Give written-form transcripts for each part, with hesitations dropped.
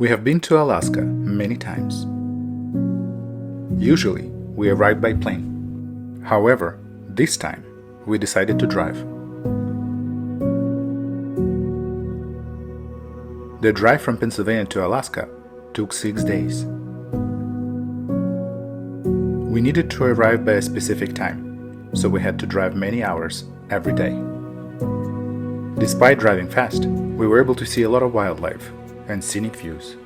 We have been to Alaska many times. Usually, we arrive by plane. However, this time, we decided to drive. The drive from Pennsylvania to Alaska took 6 days. We needed to arrive by a specific time, so we had to drive many hours every day. Despite driving fast, we were able to see a lot of wildlife and scenic views.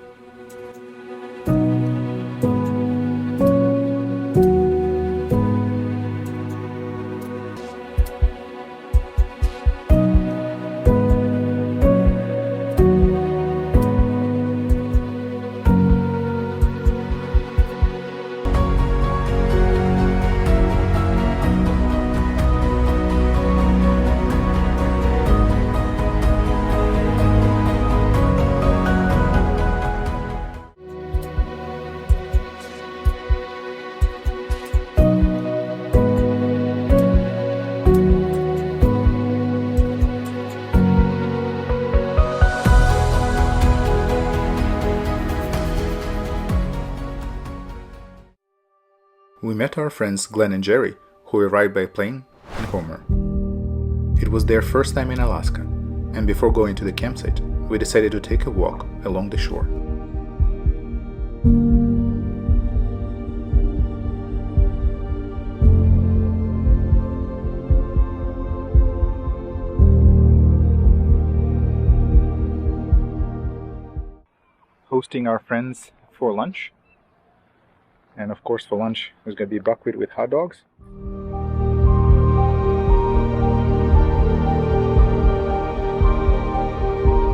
We met our friends Glenn and Jerry, who arrived by plane, in Homer. It was their first time in Alaska, and before going to the campsite, we decided to take a walk along the shore. Hosting our friends for lunch. And of course for lunch there's going to be buckwheat with hot dogs.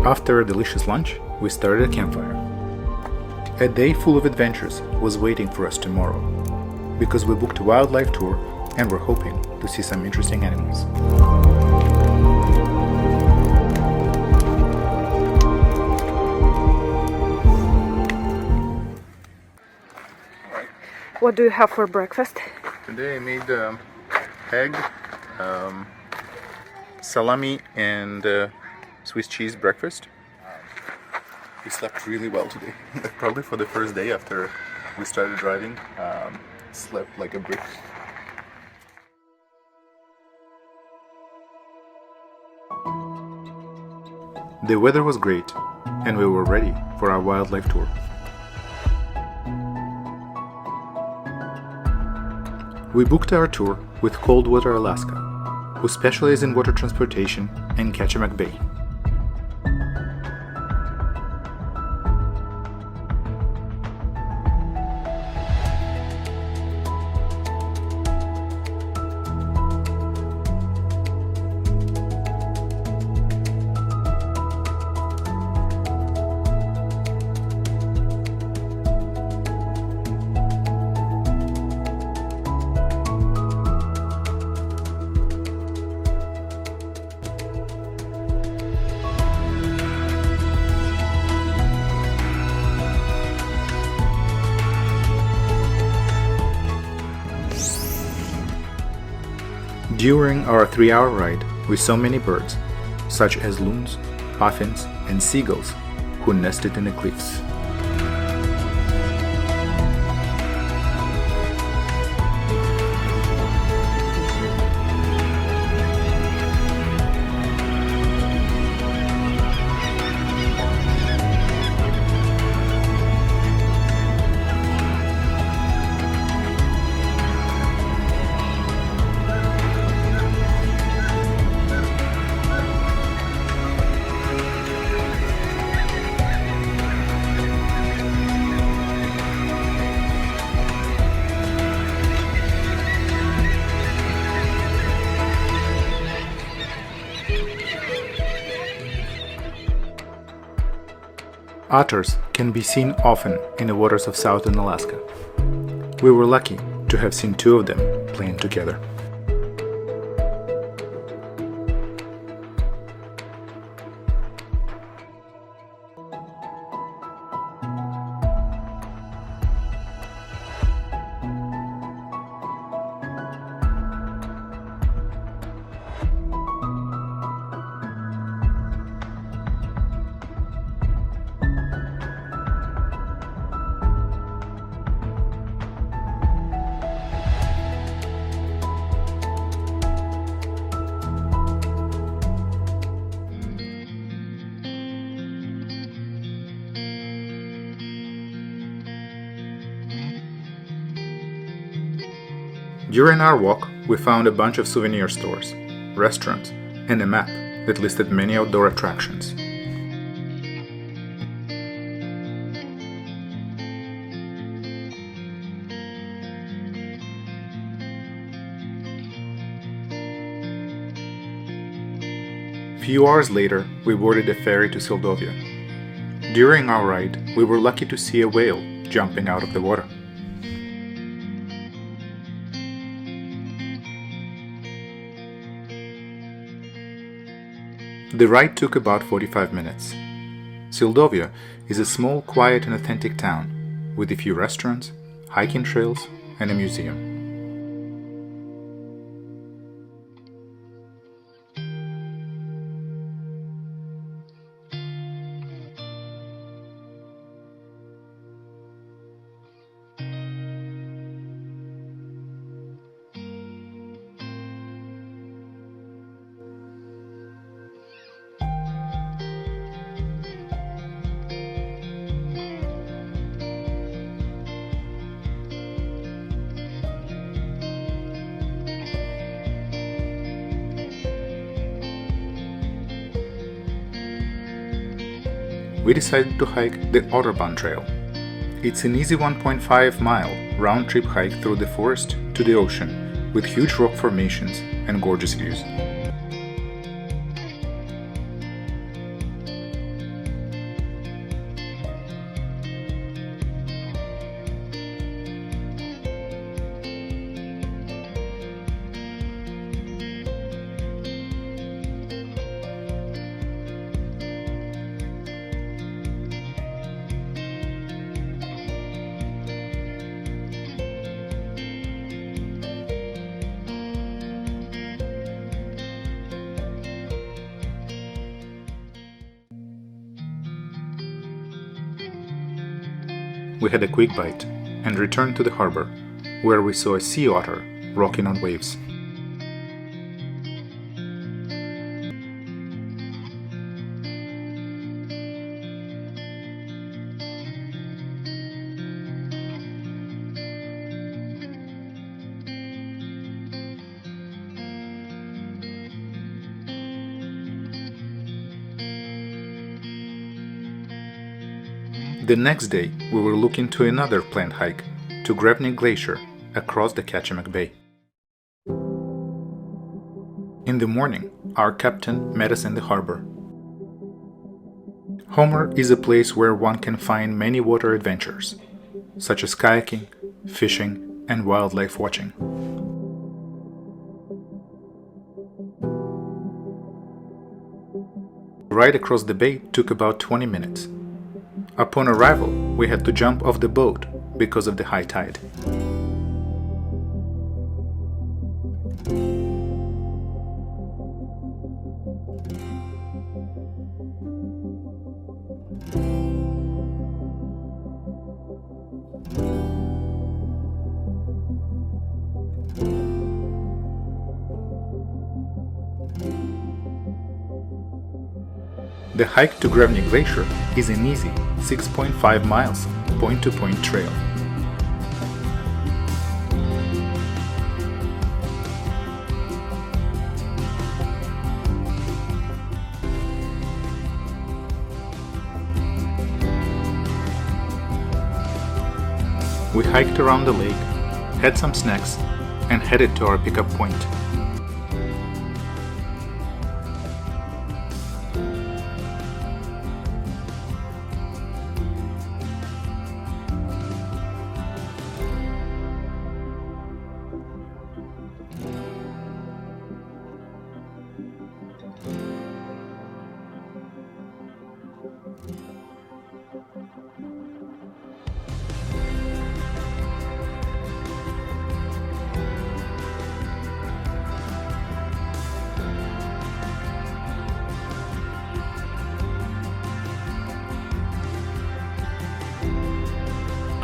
After a delicious lunch, we started a campfire. A day full of adventures was waiting for us tomorrow, because we booked a wildlife tour and were hoping to see some interesting animals. What do you have for breakfast? Today I made egg, salami and Swiss cheese breakfast. We slept really well today. Probably for the first day after we started driving. Slept like a brick. The weather was great and we were ready for our wildlife tour. We booked our tour with Coldfoot Alaska, who specialize in water transportation in Kachemak Bay. During our 3-hour ride, we saw many birds, such as loons, puffins, and seagulls, who nested in the cliffs. Otters can be seen often in the waters of southern Alaska. We were lucky to have seen 2 of them playing together. During our walk, we found a bunch of souvenir stores, restaurants, and a map that listed many outdoor attractions. Few hours later, we boarded a ferry to Seldovia. During our ride, we were lucky to see a whale jumping out of the water. The ride took about 45 minutes. Seldovia is a small, quiet and authentic town with a few restaurants, hiking trails and a museum. We decided to hike the Overland trail. It's an easy 1.5-mile round-trip hike through the forest to the ocean with huge rock formations and gorgeous views. We had a quick bite and returned to the harbor, where we saw a sea otter rocking on waves. The next day, we were looking to another planned hike to Grewingk Glacier across the Kachemak Bay. In the morning, our captain met us in the harbor. Homer is a place where one can find many water adventures, such as kayaking, fishing, and wildlife watching. The ride across the bay took about 20 minutes. Upon arrival, we had to jump off the boat because of the high tide. The hike to Grewingk Glacier is an easy 6.5 miles point-to-point trail. We hiked around the lake, had some snacks, and headed to our pickup point.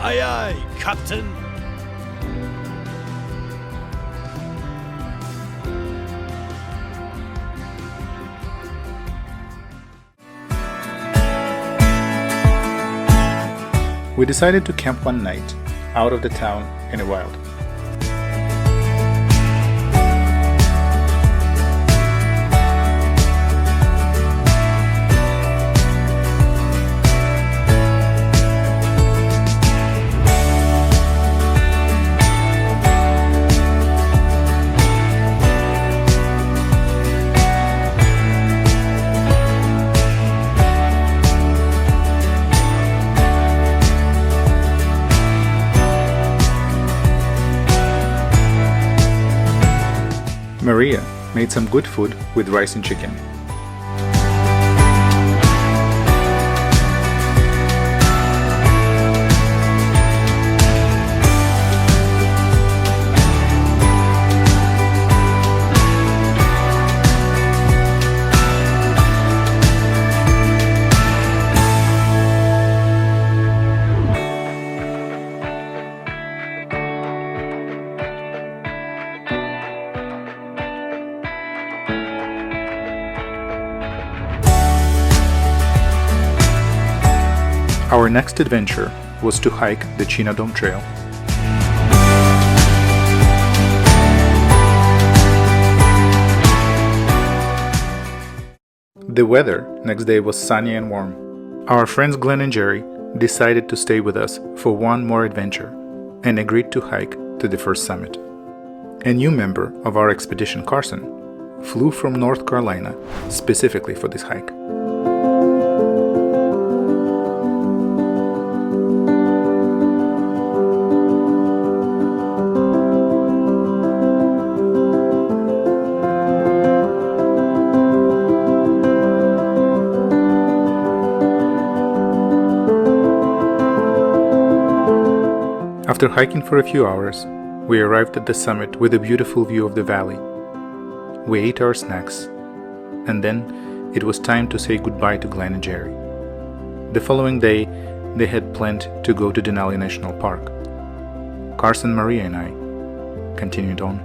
Aye, aye, Captain. We decided to camp one night, out of the town in the wild. Maria made some good food with rice and chicken. Our next adventure was to hike the Chena Dome trail. The weather next day was sunny and warm. Our friends Glenn and Jerry decided to stay with us for one more adventure and agreed to hike to the first summit. A new member of our expedition, Carson, flew from North Carolina specifically for this hike. After hiking for a few hours, we arrived at the summit with a beautiful view of the valley. We ate our snacks, and then it was time to say goodbye to Glenn and Jerry. The following day, they had planned to go to Denali National Park. Carson, Maria, and I continued on.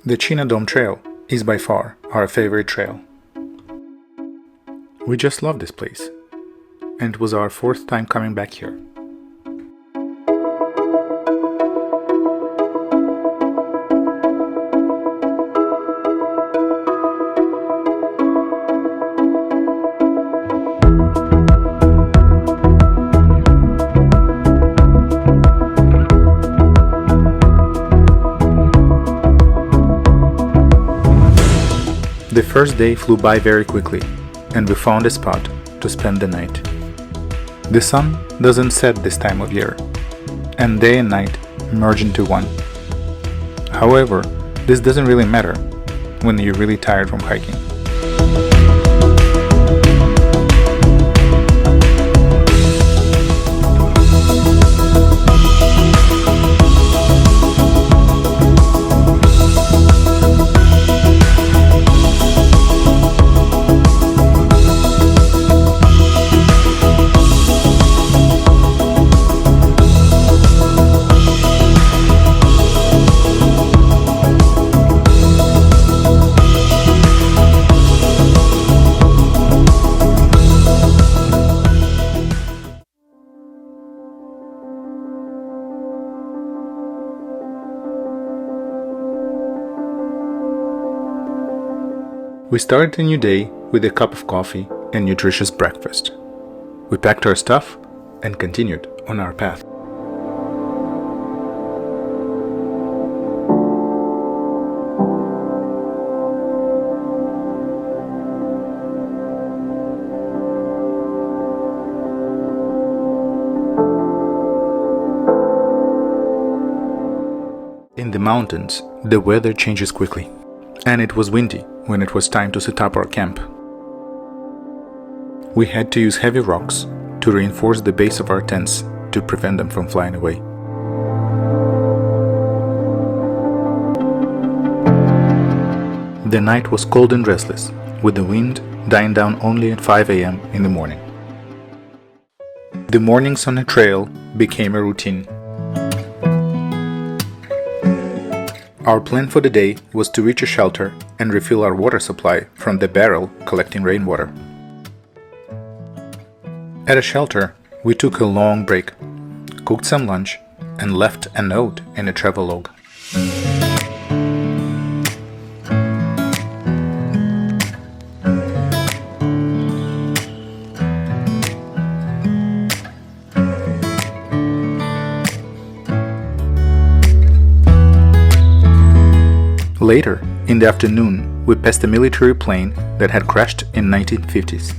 The Chena Dome Trail is by far our favorite trail. We just love this place, and it was our fourth time coming back here. The first day flew by very quickly, and we found a spot to spend the night. The sun doesn't set this time of year, and day and night merge into one. However, this doesn't really matter when you're really tired from hiking. We started a new day with a cup of coffee and nutritious breakfast. We packed our stuff and continued on our path. In the mountains, the weather changes quickly, and it was windy when it was time to set up our camp. We had to use heavy rocks to reinforce the base of our tents to prevent them from flying away. The night was cold and restless, with the wind dying down only at 5 a.m. in the morning. The mornings on the trail became a routine. Our plan for the day was to reach a shelter and refill our water supply from the barrel collecting rainwater. At a shelter, we took a long break, cooked some lunch, and left a note in a travelogue. Later, in the afternoon, we passed a military plane that had crashed in 1950s.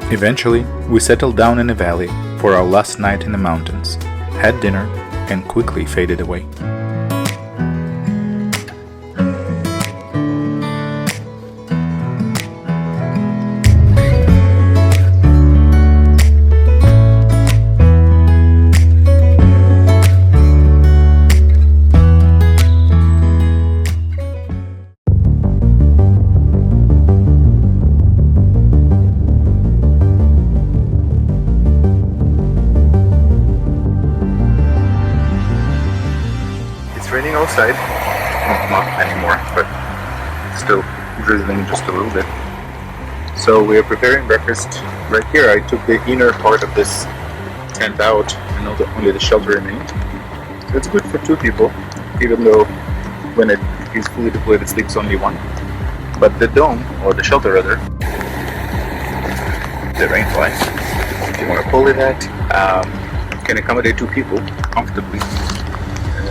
Eventually, we settled down in a valley for our last night in the mountains, had dinner, and quickly faded away. It's raining outside, well, not anymore, but it's still drizzling just a little bit. So we are preparing breakfast right here. I took the inner part of this tent out and only the shelter remained. So it's good for two people, even though when it is fully deployed it sleeps only one. But the dome, or the shelter rather, the rain fly, if you want to call it that, can accommodate two people comfortably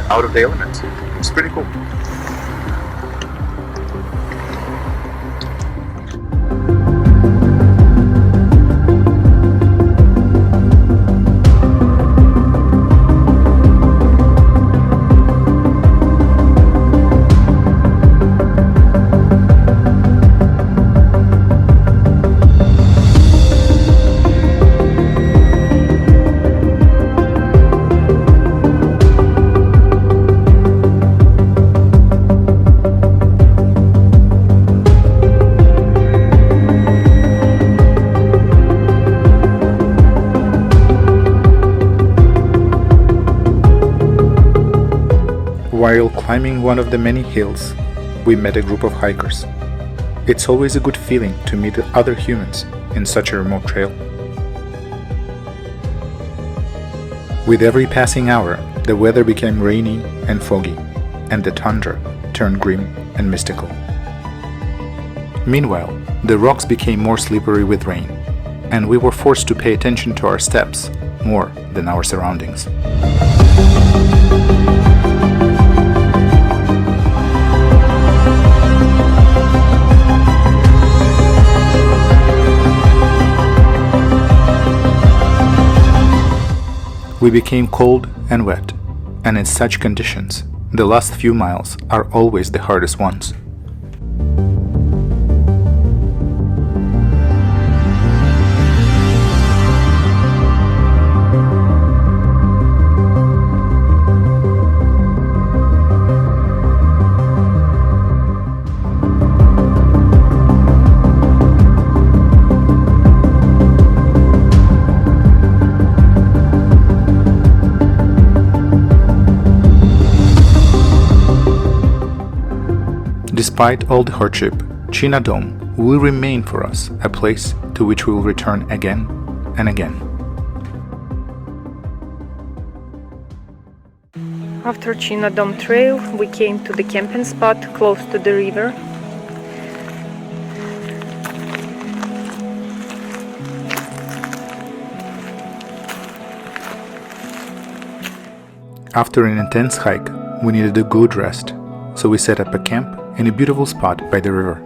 out of the element. It's pretty cool. While climbing one of the many hills, we met a group of hikers. It's always a good feeling to meet other humans in such a remote trail. With every passing hour, the weather became rainy and foggy, and the tundra turned grim and mystical. Meanwhile, the rocks became more slippery with rain, and we were forced to pay attention to our steps more than our surroundings. We became cold and wet, and in such conditions, the last few miles are always the hardest ones. Despite all the hardship, Chena Dome will remain for us a place to which we will return again and again. After Chena Dome trail, we came to the camping spot close to the river. After an intense hike, we needed a good rest, so we set up a camp in a beautiful spot by the river.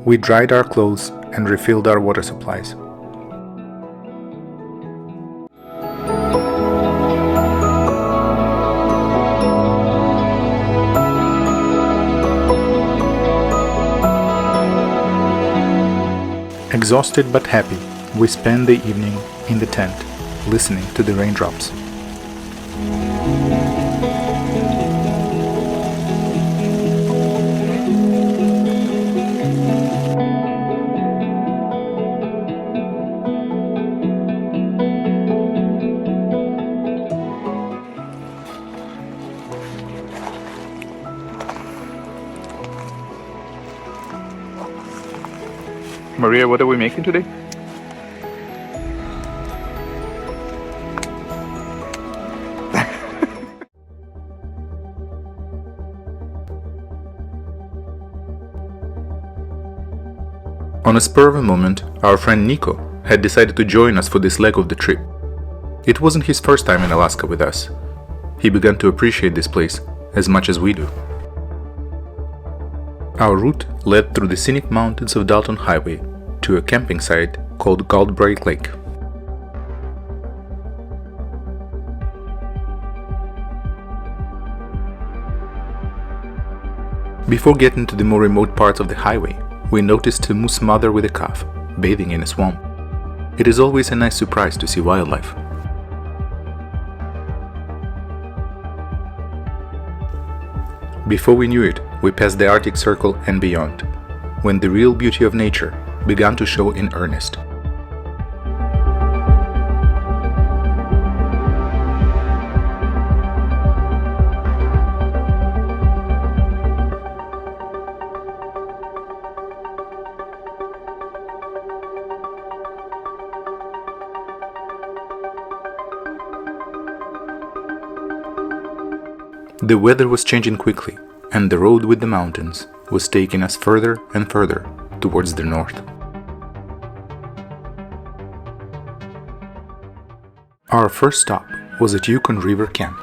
We dried our clothes and refilled our water supplies. Exhausted but happy, we spent the evening in the tent, listening to the raindrops. Maria, what are we making today? On a spur of a moment, our friend Nico had decided to join us for this leg of the trip. It wasn't his first time in Alaska with us. He began to appreciate this place as much as we do. Our route led through the scenic mountains of Dalton Highway to a camping site called Galbraith Lake. Before getting to the more remote parts of the highway, we noticed a moose mother with a calf bathing in a swamp. It is always a nice surprise to see wildlife. Before we knew it, we passed the Arctic Circle and beyond, when the real beauty of nature began to show in earnest. The weather was changing quickly, and the road with the mountains was taking us further and further towards the north. Our first stop was at Yukon River Camp.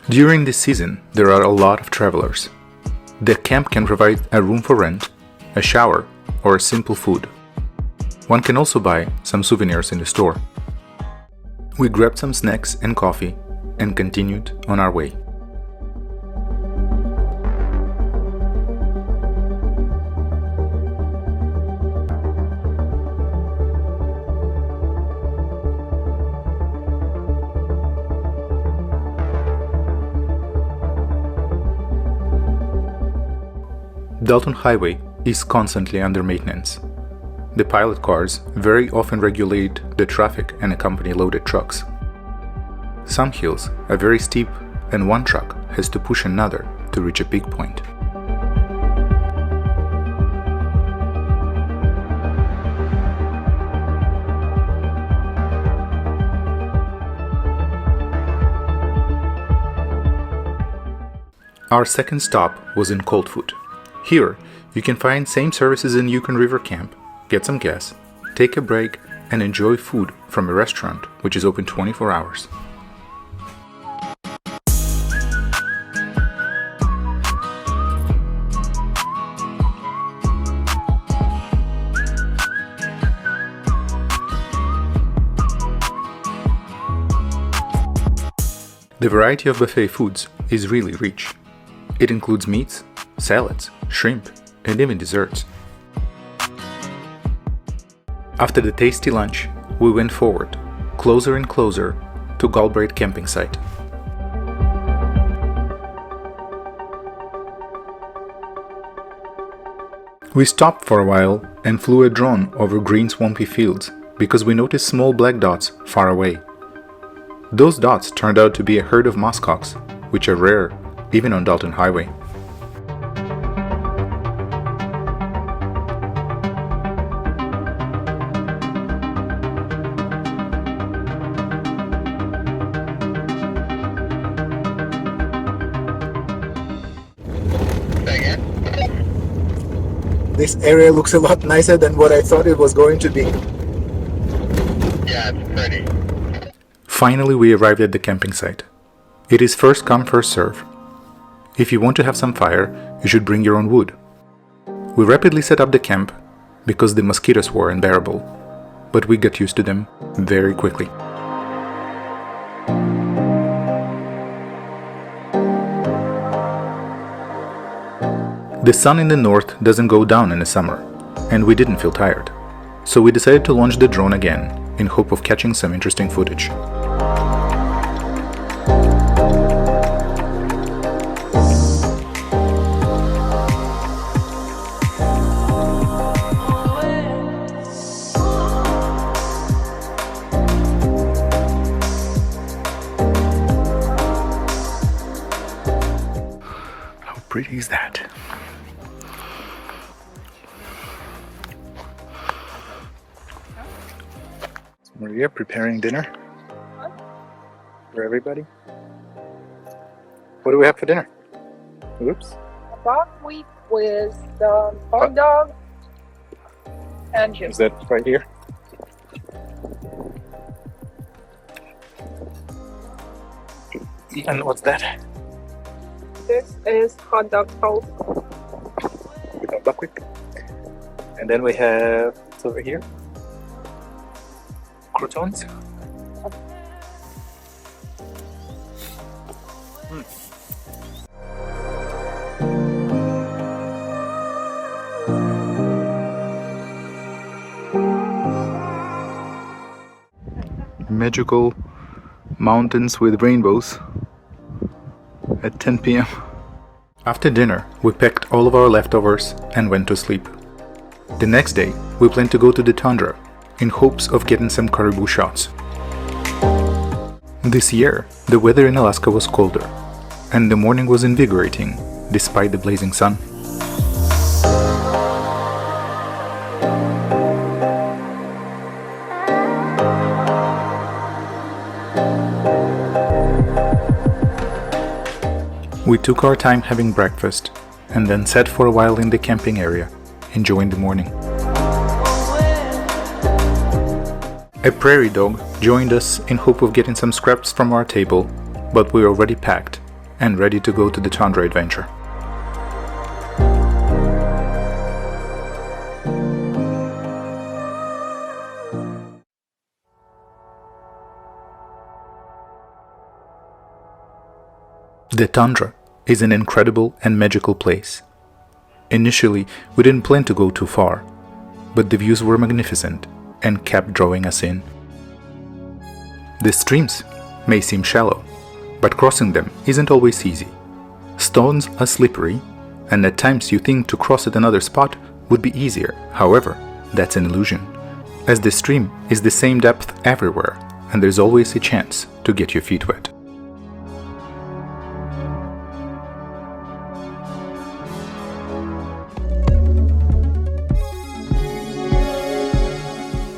During this season, there are a lot of travelers. The camp can provide a room for rent, a shower, or simple food. One can also buy some souvenirs in the store. We grabbed some snacks and coffee and continued on our way. Dalton Highway is constantly under maintenance. The pilot cars very often regulate the traffic and accompany loaded trucks. Some hills are very steep and one truck has to push another to reach a peak point. Our second stop was in Coldfoot. Here, you can find same services in Yukon River Camp, get some gas, take a break, and enjoy food from a restaurant which is open 24 hours. The variety of buffet foods is really rich. It includes meats, salads, shrimp, and even desserts. After the tasty lunch, we went forward, closer and closer to Galbraith camping site. We stopped for a while and flew a drone over green swampy fields because we noticed small black dots far away. Those dots turned out to be a herd of muskox, which are rare even on Dalton Highway. This area looks a lot nicer than what I thought it was going to be. Yeah, it's pretty. Finally, we arrived at the camping site. It is first come, first serve. If you want to have some fire, you should bring your own wood. We rapidly set up the camp because the mosquitoes were unbearable, but we got used to them very quickly. The sun in the north doesn't go down in the summer, and we didn't feel tired, so we decided to launch the drone again in hope of catching some interesting footage. How pretty is that? Maria preparing dinner for everybody. What do we have for dinner? Oops. Buckwheat with hot dog and juice. Is that right here? And what's that? This is hot dog toast. We have buckwheat. And then we have, it's over here, croutons. Magical mountains with rainbows at 10 p.m. After dinner, we packed all of our leftovers and went to sleep. The next day, we planned to go to the Tundra in hopes of getting some caribou shots. This year, the weather in Alaska was colder, and the morning was invigorating despite the blazing sun. We took our time having breakfast and then sat for a while in the camping area, enjoying the morning. A prairie dog joined us in hope of getting some scraps from our table, but we were already packed and ready to go to the Tundra adventure. The Tundra is an incredible and magical place. Initially, we didn't plan to go too far, but the views were magnificent and kept drawing us in. The streams may seem shallow, but crossing them isn't always easy. Stones are slippery, and at times you think to cross at another spot would be easier. However, that's an illusion, as the stream is the same depth everywhere, and there's always a chance to get your feet wet.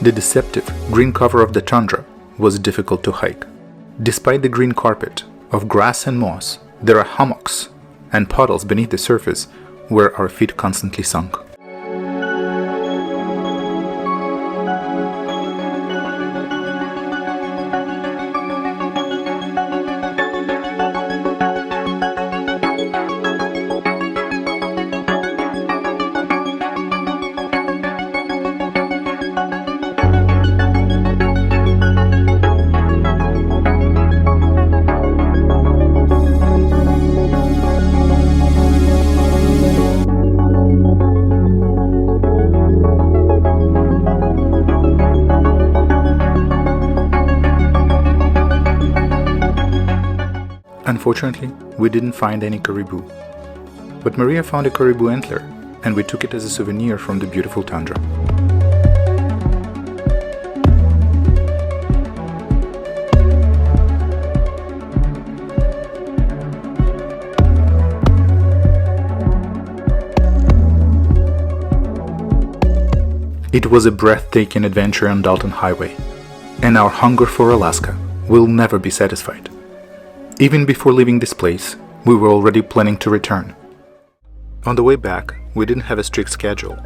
The deceptive green cover of the tundra was difficult to hike. Despite the green carpet of grass and moss, there are hummocks and puddles beneath the surface where our feet constantly sunk. Unfortunately, we didn't find any caribou, but Maria found a caribou antler and we took it as a souvenir from the beautiful tundra. It was a breathtaking adventure on Dalton Highway, and our hunger for Alaska will never be satisfied. Even before leaving this place, we were already planning to return. On the way back, we didn't have a strict schedule,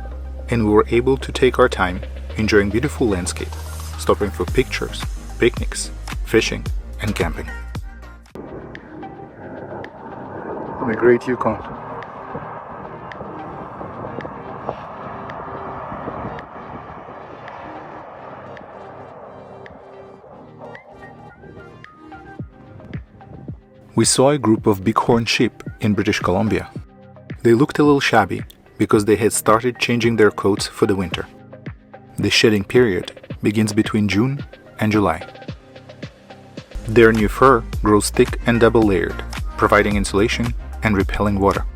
and we were able to take our time enjoying beautiful landscape, stopping for pictures, picnics, fishing, and camping. The Great Yukon. We saw a group of bighorn sheep in British Columbia. They looked a little shabby because they had started changing their coats for the winter. The shedding period begins between June and July. Their new fur grows thick and double-layered, providing insulation and repelling water.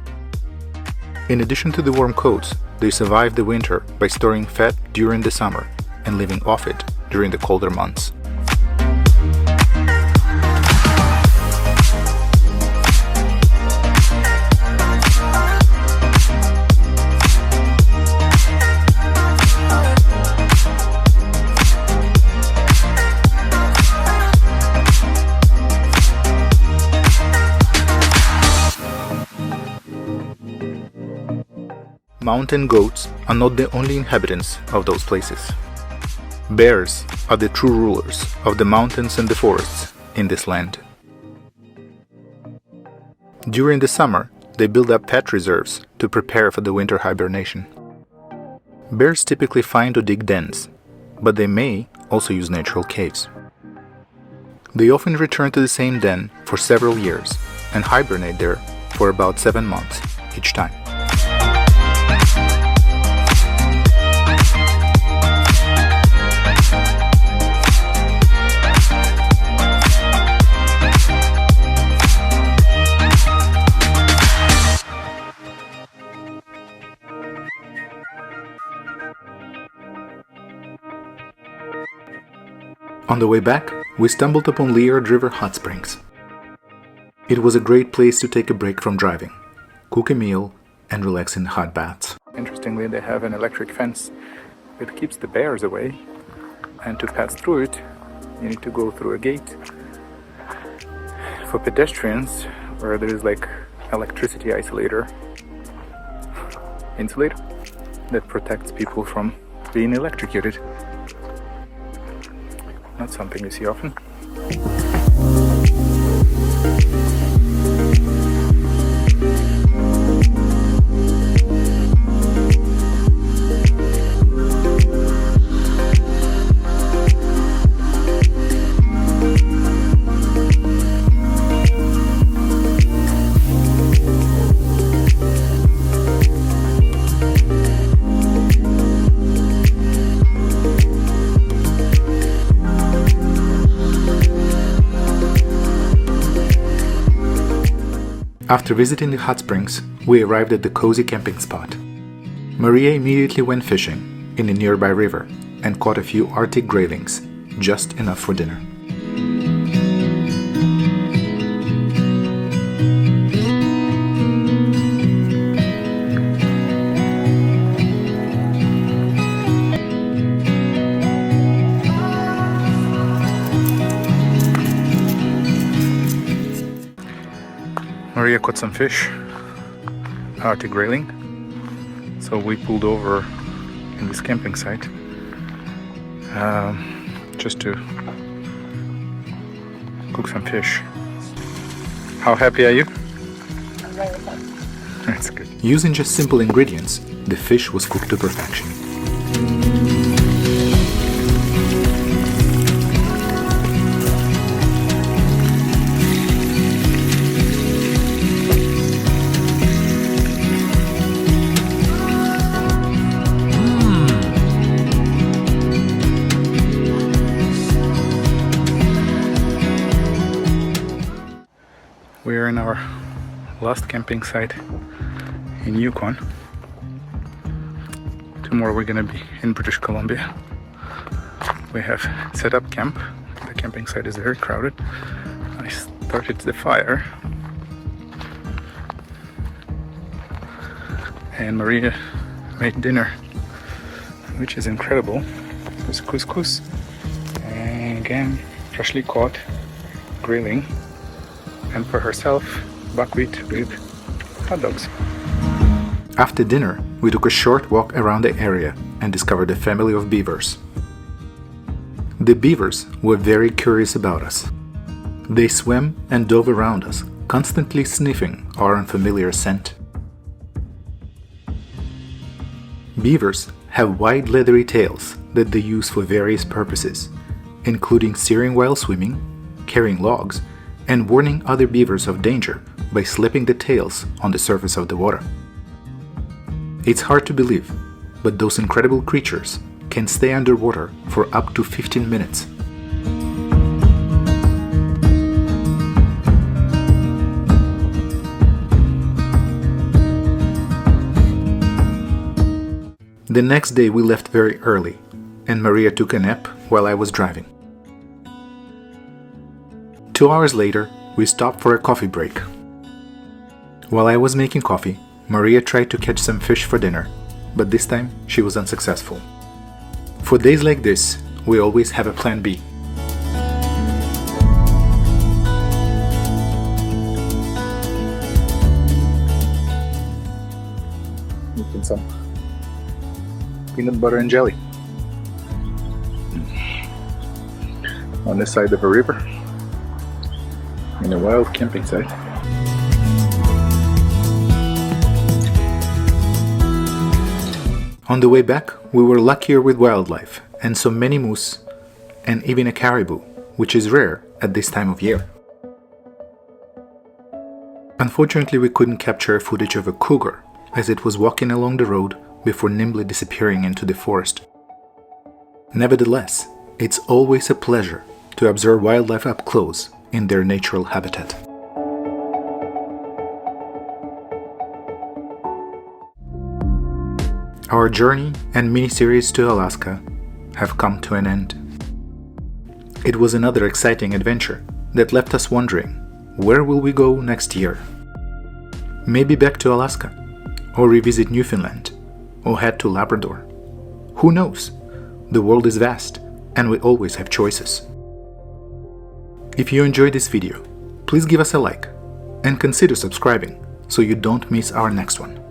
In addition to the warm coats, they survive the winter by storing fat during the summer and living off it during the colder months. Mountain goats are not the only inhabitants of those places. Bears are the true rulers of the mountains and the forests in this land. During the summer, they build up fat reserves to prepare for the winter hibernation. Bears typically find or dig dens, but they may also use natural caves. They often return to the same den for several years and hibernate there for about 7 months each time. On the way back, we stumbled upon Liard River Hotsprings. It was a great place to take a break from driving, cook a meal, and relax in hot baths. Interestingly, they have an electric fence that keeps the bears away, and to pass through it, you need to go through a gate. For pedestrians, where there is like electricity insulator that protects people from being electrocuted. Not something you see often. After visiting the hot springs, we arrived at the cozy camping spot. Maria immediately went fishing in a nearby river and caught a few Arctic graylings, just enough for dinner. Maria caught some fish, Arctic grayling, so we pulled over in this camping site just to cook some fish. How happy are you? I'm very happy. That's good. Using just simple ingredients, the fish was cooked to perfection. We are in our last camping site in Yukon. tomorrow we're gonna be in British Columbia. We have set up camp. The camping site is very crowded. I started the fire. And Maria made dinner, which is incredible. There's couscous and again freshly caught grayling, and for herself buckwheat with hot dogs. After dinner, we took a short walk around the area and discovered a family of beavers. The beavers were very curious about us. They swam and dove around us, constantly sniffing our unfamiliar scent. Beavers have wide leathery tails that they use for various purposes, including steering while swimming, carrying logs, and warning other beavers of danger by slipping the tails on the surface of the water. It's hard to believe, but those incredible creatures can stay underwater for up to 15 minutes. The next day we left very early, and Maria took a nap while I was driving. 2 hours later, we stopped for a coffee break. While I was making coffee, Maria tried to catch some fish for dinner, but this time she was unsuccessful. For days like this, we always have a plan B. Making some peanut butter and jelly on the side of a river in a wild camping site. On the way back, we were luckier with wildlife and saw many moose and even a caribou, which is rare at this time of year. Unfortunately, we couldn't capture footage of a cougar as it was walking along the road before nimbly disappearing into the forest. Nevertheless, it's always a pleasure to observe wildlife up close in their natural habitat. Our journey and mini-series to Alaska have come to an end. It was another exciting adventure that left us wondering, where will we go next year? Maybe back to Alaska, or revisit Newfoundland, or head to Labrador. Who knows? The world is vast, and we always have choices. If you enjoyed this video, please give us a like, and consider subscribing so you don't miss our next one.